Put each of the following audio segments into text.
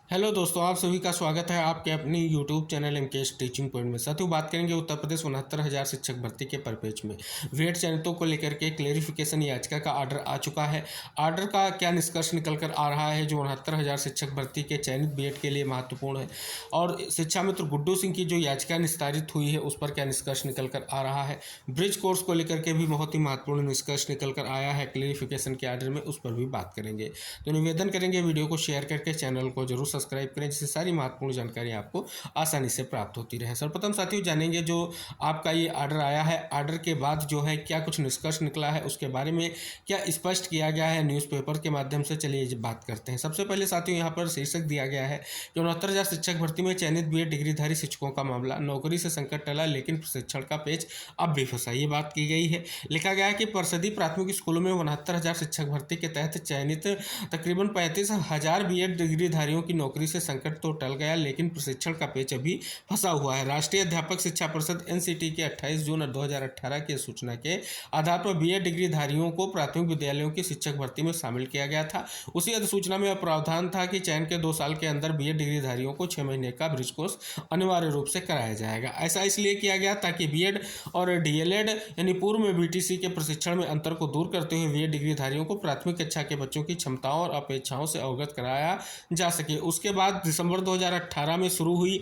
Hello दोस्तों, आप सभी का स्वागत है आपके अपनी YouTube channel MKS teaching point में। साथियों, बात करेंगे उत्तर प्रदेश 69,000 शिक्षक भर्ती के परिपेक्ष में बीएड चयनितों को लेकर के क्लेरिफिकेशन याचिका का आर्डर आ चुका है। आर्डर का क्या निष्कर्ष निकल कर आ रहा है जो 69,000 शिक्षक भर्ती के चयनित बीएड के लिए महत्वपूर्ण है, और शिक्षा मित्र गुड्डू सिंह की जो याचिका निस्तारित हुई है उस पर क्या निष्कर्ष निकल कर आ रहा है। ब्रिज कोर्स को लेकर के भी बहुत ही महत्वपूर्ण निष्कर्ष निकल कर आया है क्लेरिफिकेशन के आर्डर में, उस पर भी बात करेंगे। तो निवेदन करेंगे वीडियो को शेयर करके चैनल को जरूर सब्सक्राइब करें, जिससे सारी महत्वपूर्ण जानकारी आपको आसानी से प्राप्त होती रहे। सर्वप्रथम साथियों जानेंगे जो आपका ये आर्डर आया है, आर्डर के बाद जो है क्या कुछ निष्कर्ष निकला है, उसके बारे में क्या स्पष्ट किया गया है न्यूज़पेपर के माध्यम से। चलिए बात करते हैं। सबसे पहले साथियों यहाँ पर शीर्षक दिया गया है कि 69,000 शिक्षक भर्ती में चयनित बीएड डिग्रीधारी शिक्षकों का मामला, नौकरी से संकट टला लेकिन प्रशिक्षण का पेच अब भी फंसा। ये बात की गई है। लिखा गया है कि परिषदीय प्राथमिक स्कूलों में 69,000 शिक्षक भर्ती के तहत चयनित तकरीबन 35,000 बीएड डिग्रीधारियों की नौकरी से संकट तो टल गया, लेकिन प्रशिक्षण का पेच अभी फंसा हुआ है। राष्ट्रीय अध्यापक शिक्षा परिषद एनसीटी के 28 जून 2018 की सूचना के आधार पर बीएड डिग्रीधारियों को प्राथमिक विद्यालयों की शिक्षक भर्ती में शामिल किया गया था। उसी अधिसूचना में प्रावधान था कि चयन के 2 साल के अंदर बीएड डिग्रीधारियों को 6 महीने का ब्रिज कोर्स अनिवार्य रूप से कराया जाएगा। ऐसा इसलिए किया गया ताकि बीएड और डीएलएड यानी पूर्व में बीटीसी के प्रशिक्षण में अंतर को दूर करते हुए बीएड डिग्रीधारियों को प्राथमिक कक्षा के बच्चों की क्षमताओं और अपेक्षाओं से अवगत कराया जा सके। उसके बाद दिसंबर 2018 में शुरू हुई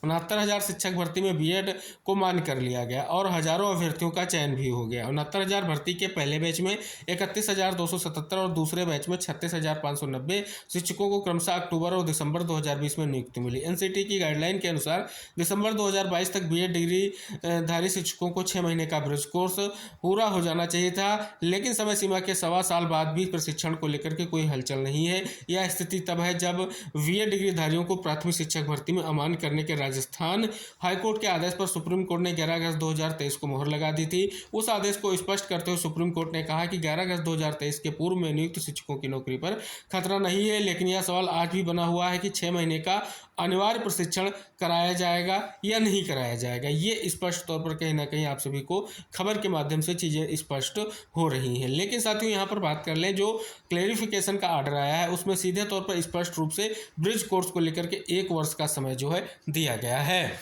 69,000 शिक्षक भर्ती में बीएड को मान्य कर लिया गया और हजारों अभ्यर्थियों का चयन भी हो गया। 69,000 भर्ती के पहले बैच में 31,277 और दूसरे बैच में 36,590 शिक्षकों को क्रमशः अक्टूबर और दिसंबर 2020 में नियुक्ति मिली। एनसीटी की गाइडलाइन के अनुसार दिसंबर 2022 तक बीएड डिग्रीधारी शिक्षकों को 6 महीने का ब्रिज कोर्स पूरा हो जाना चाहिए था, लेकिन समय सीमा के 1.25 साल बाद भी प्रशिक्षण को लेकर के कोई हलचल नहीं है। यह स्थिति तब है जब बीएड डिग्रीधारियों को प्राथमिक शिक्षक भर्ती में अमान्य करने के राजस्थान हाईकोर्ट के आदेश पर सुप्रीम कोर्ट ने 11 अगस्त 2023 को मोहर लगा दी थी। उस आदेश को स्पष्ट करते हुए सुप्रीम कोर्ट ने कहा कि 11 अगस्त 2023 के पूर्व में नियुक्त शिक्षकों की नौकरी पर खतरा नहीं है, लेकिन यह सवाल आज भी बना हुआ है कि 6 महीने का अनिवार्य प्रशिक्षण कराया जाएगा या नहीं कराया जाएगा। ये स्पष्ट तौर पर कहीं ना कहीं आप सभी को खबर के माध्यम से चीज़ें स्पष्ट हो रही हैं। लेकिन साथियों यहाँ पर बात कर लें, जो क्लेरिफिकेशन का आर्डर आया है उसमें सीधे तौर पर स्पष्ट रूप से ब्रिज कोर्स को लेकर के 1 वर्ष का समय जो है दिया गया है,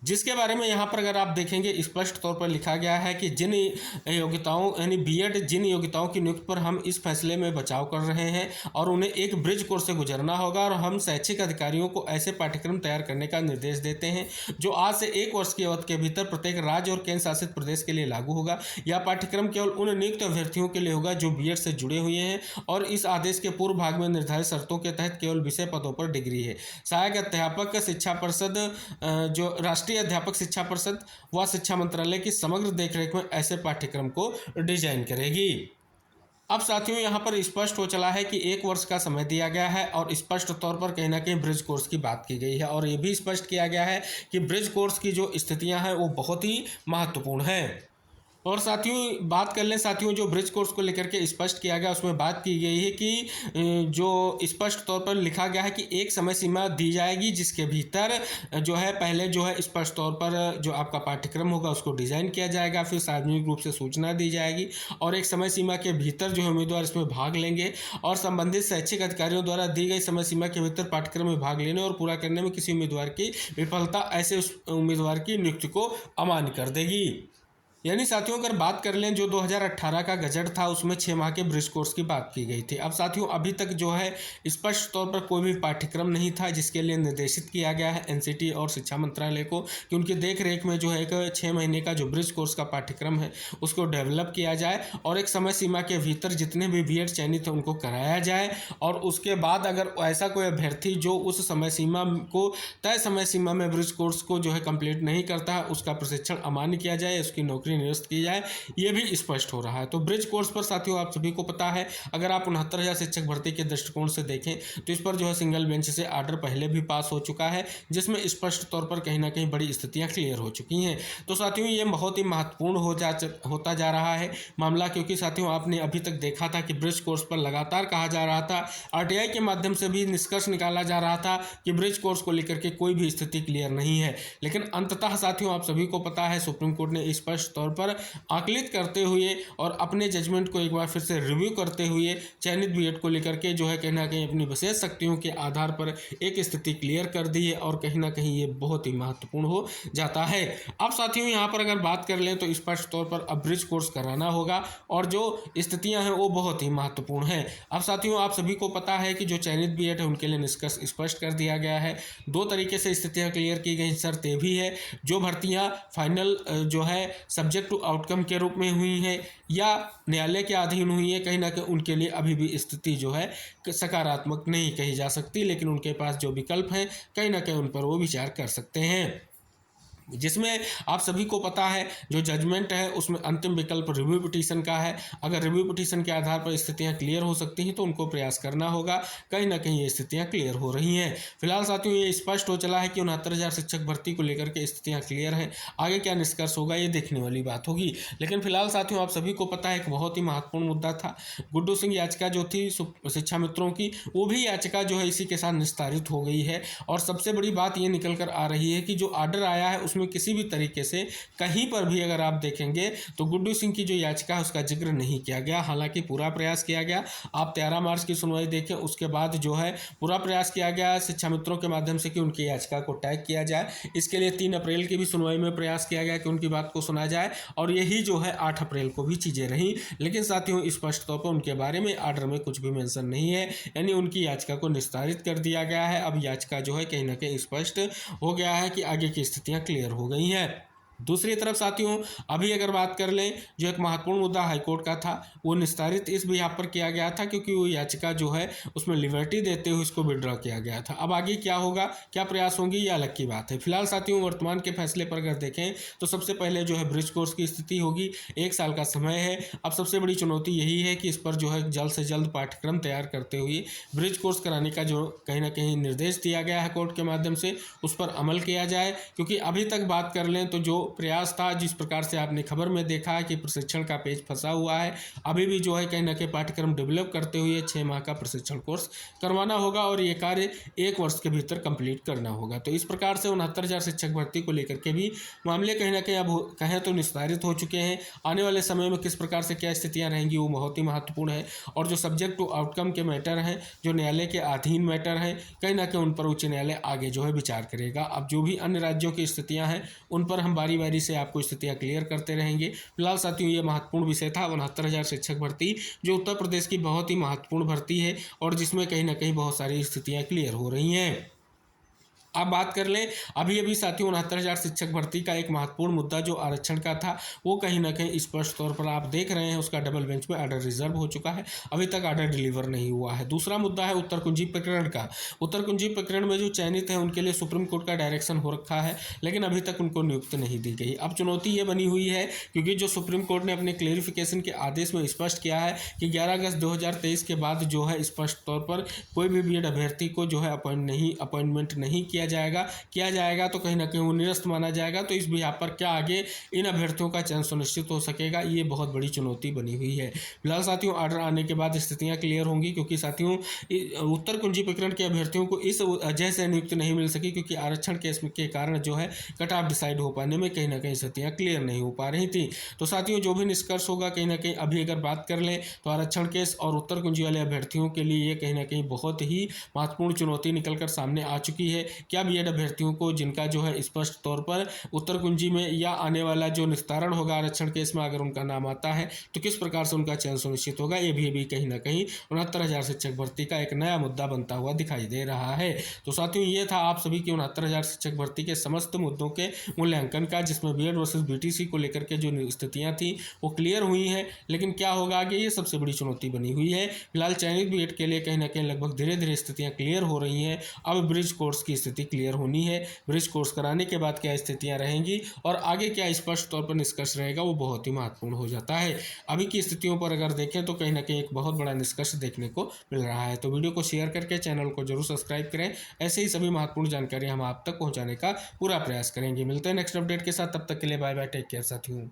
जिसके बारे में यहाँ पर अगर आप देखेंगे स्पष्ट तौर पर लिखा गया है कि जिन योग्यताओं यानी बीएड जिन योग्यताओं की नियुक्ति पर हम इस फैसले में बचाव कर रहे हैं और उन्हें एक ब्रिज कोर्स से गुजरना होगा, और हम शैक्षिक अधिकारियों को ऐसे पाठ्यक्रम तैयार करने का निर्देश देते हैं जो आज से 1 वर्ष की अवधि के भीतर प्रत्येक राज्य और केंद्र शासित प्रदेश के लिए लागू होगा। यह पाठ्यक्रम केवल उन नियुक्त अभ्यर्थियों के लिए होगा जो बीएड से जुड़े हुए हैं और इस आदेश के पूर्व भाग में निर्धारित शर्तों के तहत केवल विषय पदों पर डिग्री है। सहायक अध्यापक शिक्षा परिषद जो राष्ट्रीय अध्यापक शिक्षा परिषद व शिक्षा मंत्रालय की समग्र देखरेख में ऐसे पाठ्यक्रम को डिजाइन करेगी। अब साथियों यहाँ पर स्पष्ट हो चला है कि 1 वर्ष का समय दिया गया है और स्पष्ट तौर पर कहीं ना कहीं ब्रिज कोर्स की बात की गई है, और ये भी स्पष्ट किया गया है कि ब्रिज कोर्स की जो स्थितियां हैं वो बहुत ही महत्वपूर्ण है। और साथियों बात कर लें, साथियों जो ब्रिज कोर्स को लेकर के स्पष्ट किया गया उसमें बात की गई है कि जो स्पष्ट तौर पर लिखा गया है कि एक समय सीमा दी जाएगी जिसके भीतर जो है पहले जो है स्पष्ट तौर पर जो आपका पाठ्यक्रम होगा उसको डिज़ाइन किया जाएगा, फिर सार्वजनिक रूप से सूचना दी जाएगी और एक समय सीमा के भीतर जो है उम्मीदवार इसमें भाग लेंगे और संबंधित शैक्षिक अधिकारियों द्वारा दी गई समय सीमा के भीतर पाठ्यक्रम में भाग लेने और पूरा करने में किसी उम्मीदवार की विफलता ऐसे उस उम्मीदवार की नियुक्ति को अमान्य कर देगी। यानी साथियों अगर बात कर लें, जो 2018 का गजट था उसमें 6 माह के ब्रिज कोर्स की बात की गई थी। अब साथियों अभी तक जो है स्पष्ट तौर पर कोई भी पाठ्यक्रम नहीं था जिसके लिए निर्देशित किया गया है एनसीटी और शिक्षा मंत्रालय को कि उनकी देख रेख में जो है एक 6 महीने का जो ब्रिज कोर्स का पाठ्यक्रम है उसको डेवलप किया जाए और एक समय सीमा के भीतर जितने भी बीएड चयनित है उनको कराया जाए, और उसके बाद अगर ऐसा कोई अभ्यर्थी जो उस समय सीमा को तय समय सीमा में ब्रिज कोर्स को जो है कंप्लीट नहीं करता है उसका प्रशिक्षण अमान्य किया जाए, उसकी नौकरी निरस्त की जाए, ये भी स्पष्ट हो रहा है। तो ब्रिज कोर्स पर साथियों आप सभी को पता है, अगर आप 69,000 शिक्षक भर्ती के दृष्टिकोण से देखें तो इस पर जो है सिंगल बेंच से आर्डर पहले भी पास हो चुका है जिसमें स्पष्ट तौर पर कहीं ना कहीं बड़ी स्थितियां क्लियर हो चुकी हैं। तो साथियों ये बहुत ही महत्वपूर्ण होता जा रहा है मामला, क्योंकि साथियों आपने अभी तक देखा था कि ब्रिज कोर्स पर लगातार कहा जा रहा था, आरटीआई के माध्यम से भी निष्कर्ष निकाला जा रहा था कि ब्रिज कोर्स को लेकर के कोई भी स्थिति क्लियर नहीं है, लेकिन अंततः साथियों आप सभी को पता है सुप्रीम कोर्ट ने स्पष्ट तौर पर आकलित करते हुए और अपने जजमेंट को एक बार फिर से रिव्यू करते हुए चयनित बीएड को लेकर के जो है कहीं ना कहीं अपनी विशेष शक्तियों के आधार पर एक स्थिति क्लियर कर दी है और कहीं ना कहीं ये बहुत ही महत्वपूर्ण हो जाता है। अब साथियों यहाँ पर अगर बात कर लें तो स्पष्ट तौर पर अब ब्रिज कोर्स कराना होगा और जो स्थितियां हैं वो बहुत ही महत्वपूर्ण है। अब साथियों आप सभी को पता है कि जो चयनित बीएड है उनके लिए निष्कर्ष स्पष्ट कर दिया गया है। दो तरीके से स्थितियां क्लियर की गई। शर्त ये भी है जो भर्तियां फाइनल जो है सब्जेक्ट टू आउटकम के रूप में हुई हैं या न्यायालय के अधीन हुई है, कहीं ना कहीं उनके लिए अभी भी स्थिति जो है सकारात्मक नहीं कही जा सकती, लेकिन उनके पास जो विकल्प हैं कहीं ना कहीं उन पर वो विचार कर सकते हैं। जिसमें आप सभी को पता है जो जजमेंट है उसमें अंतिम विकल्प रिव्यू पिटीशन का है। अगर रिव्यू पिटीशन के आधार पर स्थितियां क्लियर हो सकती हैं तो उनको प्रयास करना होगा। कहीं ना कहीं ये स्थितियां क्लियर हो रही हैं। फिलहाल साथियों ये स्पष्ट हो चला है कि 69,000 शिक्षक भर्ती को लेकर के स्थितियां क्लियर हैं। आगे क्या निष्कर्ष होगा ये देखने वाली बात होगी। लेकिन फिलहाल साथियों आप सभी को पता है एक बहुत ही महत्वपूर्ण मुद्दा था गुड्डू सिंह याचिका जो थी शिक्षा मित्रों की, वो भी याचिका जो है इसी के साथ निस्तारित हो गई है। और सबसे बड़ी बात ये निकल कर आ रही है कि जो आर्डर आया है उसमें किसी भी तरीके से कहीं पर भी अगर आप देखेंगे तो गुड्डू सिंह की जो याचिका है उसका जिक्र नहीं किया गया। हालांकि पूरा प्रयास किया गया। आप 13 मार्च की सुनवाई देखें, उसके बाद जो है पूरा प्रयास किया गया शिक्षा मित्रों के माध्यम से कि उनकी याचिका को टैग किया जाए। इसके लिए 3 अप्रैल की भी सुनवाई में प्रयास किया गया कि उनकी बात को सुना जाए और यही जो है 8 अप्रैल को भी चीज़ें रहीं। लेकिन साथियों स्पष्ट तौर पर उनके बारे में आर्डर में कुछ भी मेंशन नहीं है, यानी उनकी याचिका को निस्तारित कर दिया गया है। अब याचिका जो है कहीं ना कहीं स्पष्ट हो गया है कि आगे की स्थितियां क्लियर हो गई हैं। दूसरी तरफ साथियों अभी अगर बात कर लें जो एक महत्वपूर्ण मुद्दा हाईकोर्ट का था वो निस्तारित इस भी यहाँ पर किया गया था क्योंकि वो याचिका जो है उसमें लिबर्टी देते हुए इसको विड्रॉ किया गया था। अब आगे क्या होगा, क्या प्रयास होंगे, ये अलग की बात है। फिलहाल साथियों वर्तमान के फैसले पर अगर देखें तो सबसे पहले जो है ब्रिज कोर्स की स्थिति होगी। 1 साल का समय है। अब सबसे बड़ी चुनौती यही है कि इस पर जो है जल्द से जल्द पाठ्यक्रम तैयार करते हुए ब्रिज कोर्स कराने का जो कहीं ना कहीं निर्देश दिया गया है कोर्ट के माध्यम से उस पर अमल किया जाए। क्योंकि अभी तक बात कर लें तो जो प्रयास था, जिस प्रकार से आपने खबर में देखा है कि प्रशिक्षण का पेज फंसा हुआ है, अभी भी जो है कहीं ना कहीं पाठ्यक्रम डेवलप करते हुए 6 माह का प्रशिक्षण कोर्स करवाना होगा और ये कार्य 1 वर्ष के भीतर कंप्लीट करना होगा। तो इस प्रकार से 69,000 शिक्षक भर्ती को लेकर के भी मामले कहीं ना कहीं अब कहें तो निस्तारित हो चुके हैं। आने वाले समय में किस प्रकार से क्या स्थितियां रहेंगी वो बहुत ही महत्वपूर्ण है। और जो सब्जेक्ट टू आउटकम के मैटर हैं, जो न्यायालय के अधीन मैटर हैं, कहीं ना कहीं उन पर उच्च न्यायालय आगे जो है विचार करेगा। अब जो भी अन्य राज्यों की स्थितियां हैं उन पर हम बारी बारी से आपको स्थितियां क्लियर करते रहेंगे। फिलहाल साथियों ये महत्वपूर्ण विषय था 69,000 शिक्षक भर्ती, जो उत्तर प्रदेश की बहुत ही महत्वपूर्ण भर्ती है और जिसमें कहीं ना कहीं बहुत सारी स्थितियां क्लियर हो रही हैं। अब बात कर लें अभी अभी साथियों 69,000 शिक्षक भर्ती का एक महत्वपूर्ण मुद्दा जो आरक्षण का था वो कहीं ना कहीं स्पष्ट तौर पर आप देख रहे हैं उसका डबल बेंच में ऑर्डर रिजर्व हो चुका है। अभी तक ऑर्डर डिलीवर नहीं हुआ है। दूसरा मुद्दा है उत्तर कुंजी प्रकरण का। उत्तर कुंजी प्रकरण में जो चयनित है उनके लिए सुप्रीम कोर्ट का डायरेक्शन हो रखा है, लेकिन अभी तक उनको नियुक्ति नहीं दी गई। अब चुनौती ये बनी हुई है क्योंकि जो सुप्रीम कोर्ट ने अपने क्लेरिफिकेशन के आदेश में स्पष्ट किया है कि 11 अगस्त 2023 के बाद जो है स्पष्ट तौर पर कोई भी बीएड अभ्यर्थी को जो है अपॉइंटमेंट नहीं किया जाएगा तो कहीं ना कहीं वो निरस्त माना जाएगा। तो इस बिहार पर क्या आगे इन अभ्यर्थियों का चयन सुनिश्चित हो सकेगा, ये बहुत बड़ी चुनौती बनी हुई है। फिलहाल साथियों ऑर्डर आने के बाद स्थितियां क्लियर होंगी क्योंकि साथियों उत्तर कुंजी प्रकरण के अभ्यर्थियों को इस वजह से नियुक्ति नहीं मिल सकी क्योंकि आरक्षण केस के कारण जो है कट ऑफ डिसाइड हो पाने में कहीं ना कहीं स्थितियां क्लियर नहीं हो पा रही थी। तो साथियों जो भी निष्कर्ष होगा कहीं ना कहीं अभी अगर बात कर लें तो आरक्षण केस और उत्तर कुंजी वाले अभ्यर्थियों के लिए ये कहीं ना कहीं बहुत ही महत्वपूर्ण चुनौती निकलकर सामने आ चुकी है। क्या बीएड अभ्यर्थियों को जिनका जो है स्पष्ट तौर पर उत्तर कुंजी में या आने वाला जो निस्तारण होगा आरक्षण केस में अगर उनका नाम आता है तो किस प्रकार से उनका चयन सुनिश्चित होगा, ये भी कहीं ना कहीं 69,000 शिक्षक भर्ती का एक नया मुद्दा बनता हुआ दिखाई दे रहा है। तो साथियों ये था आप सभी की 69,000 शिक्षक भर्ती के समस्त मुद्दों के मूल्यांकन का, जिसमें बीएड वर्सेस बीटीसी को लेकर के जो स्थितियां थी वो क्लियर हुई हैं। लेकिन क्या होगा आगे, ये सबसे बड़ी चुनौती बनी हुई है। फिलहाल चयनित बीएड के लिए कहीं ना कहीं लगभग धीरे धीरे स्थितियां क्लियर हो रही हैं। अब ब्रिज कोर्स की स्थिति क्लियर होनी है। ब्रिज कोर्स कराने के बाद क्या स्थितियां रहेंगी और आगे क्या स्पष्ट तौर पर निष्कर्ष रहेगा वो बहुत ही महत्वपूर्ण हो जाता है। अभी की स्थितियों पर अगर देखें तो कहीं ना कहीं एक बहुत बड़ा निष्कर्ष देखने को मिल रहा है। तो वीडियो को शेयर करके चैनल को जरूर सब्सक्राइब करें। ऐसे ही सभी महत्वपूर्ण जानकारी हम आप तक पहुंचाने का पूरा प्रयास करेंगे। मिलते हैं नेक्स्ट अपडेट के साथ, तब तक के लिए बाय बाय, टेक केयर साथियों।